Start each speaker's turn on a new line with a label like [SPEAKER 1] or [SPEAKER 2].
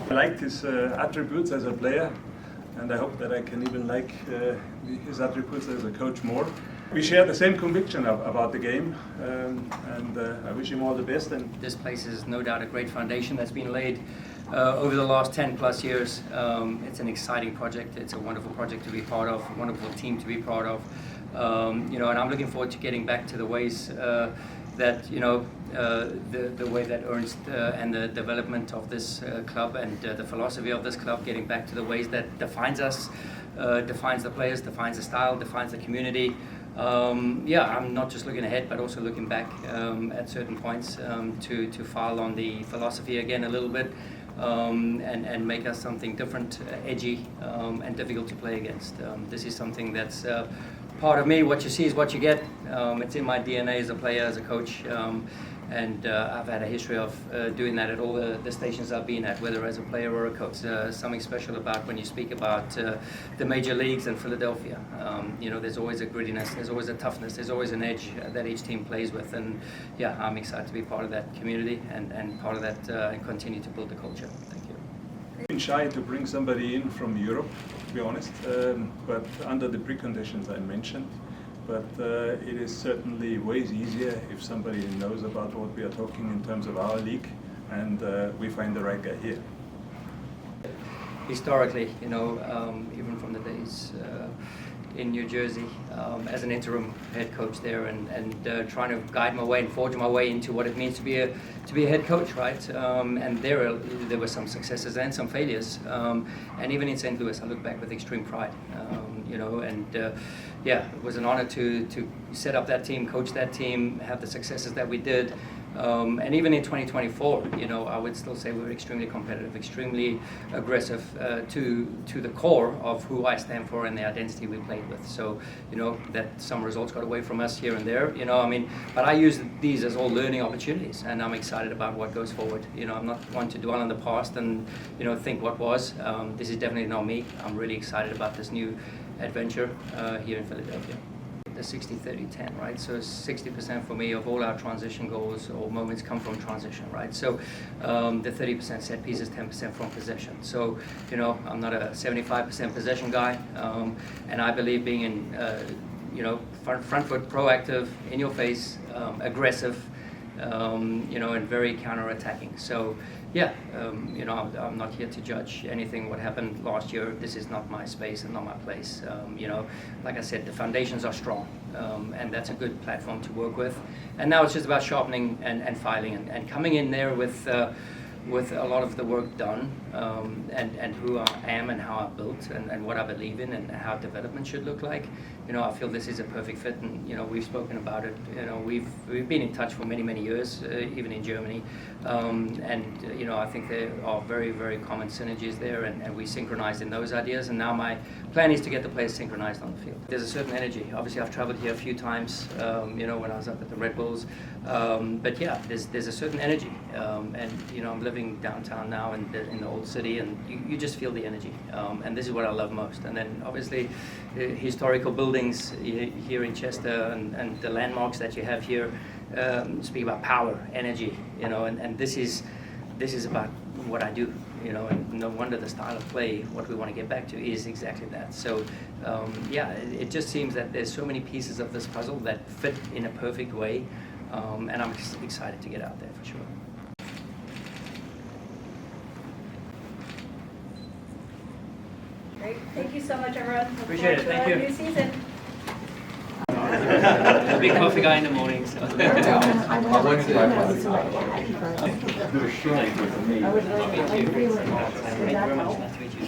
[SPEAKER 1] I liked his attributes as a player, and I hope that I can even like his attributes as a coach more. We share the same conviction about the game, and I wish him all the best. And
[SPEAKER 2] this place is no doubt a great foundation that's been laid over the last 10 plus years. It's an exciting project. It's a wonderful project to be part of, a wonderful team to be part of. And I'm looking forward to getting back to the ways that, the way that Ernst and the development of this club and the philosophy of this club, getting back to the ways that defines us, defines the players, defines the style, defines the community. I'm not just looking ahead, but also looking back at certain points to file on the philosophy again a little bit, and make us something different, edgy, and difficult to play against. This is something that's part of me. What you see is what you get. It's in my DNA as a player, as a coach, and I've had a history of doing that at all the stations I've been at, whether as a player or a coach. Something special about when you speak about the major leagues and Philadelphia. There's always a grittiness, there's always a toughness, there's always an edge that each team plays with, and I'm excited to be part of that community and part of that and continue to build the culture. Thank you.
[SPEAKER 1] I've been shy to bring somebody in from Europe, to be honest, but under the preconditions I mentioned. But it is certainly ways easier if somebody knows about what we are talking in terms of our league, and we find the right guy here.
[SPEAKER 2] Historically, even from the days in New Jersey as an interim head coach there, and trying to guide my way and forge my way into what it means to be a head coach, right? And there were some successes and some failures, and even in St. Louis, I look back with extreme pride. It was an honor to set up that team, coach that team, have the successes that we did. And even in 2024, I would still say we were extremely competitive, extremely aggressive to the core of who I stand for and the identity we played with. So, that some results got away from us here and there, but I use these as all learning opportunities, and I'm excited about what goes forward. I'm not one to dwell on the past and, think what was. This is definitely not me. I'm really excited about this new adventure here in Philadelphia. The 60-30-10, right? So 60% for me of all our transition goals or moments come from transition, right? So the 30% set pieces, 10% from possession. So, I'm not a 75% possession guy, and I believe being in, front foot, proactive, in your face, aggressive, and very counter-attacking. So, I'm not here to judge anything what happened last year. This is not my space and not my place. Like I said, the foundations are strong, and that's a good platform to work with. And now it's just about sharpening and filing and coming in there with a lot of the work done, and who I am and how I built and what I believe in and how development should look like. I feel this is a perfect fit, and we've spoken about it. We've been in touch for many years, even in Germany, and I think there are very, very common synergies there, and we synchronized in those ideas. And now my plan is to get the players synchronized on the field. There's a certain energy. Obviously, I've traveled here a few times, when I was up at the Red Bulls, but there's a certain energy, and I'm living downtown now in the old city, and you just feel the energy, and this is what I love most. And then obviously historical buildings here in Chester and the landmarks that you have here speak about power, energy, and this is about what I do, and no wonder the style of play, what we want to get back to, is exactly that. So it just seems that there's so many pieces of this puzzle that fit in a perfect way, and I'm excited to get out there for sure.
[SPEAKER 3] Great. Thank you so much, everyone.
[SPEAKER 2] Appreciate it. Thank you.
[SPEAKER 3] New season.
[SPEAKER 2] A big coffee guy in the mornings. So.
[SPEAKER 4] I went to
[SPEAKER 2] Thank you very much. Nice to meet you.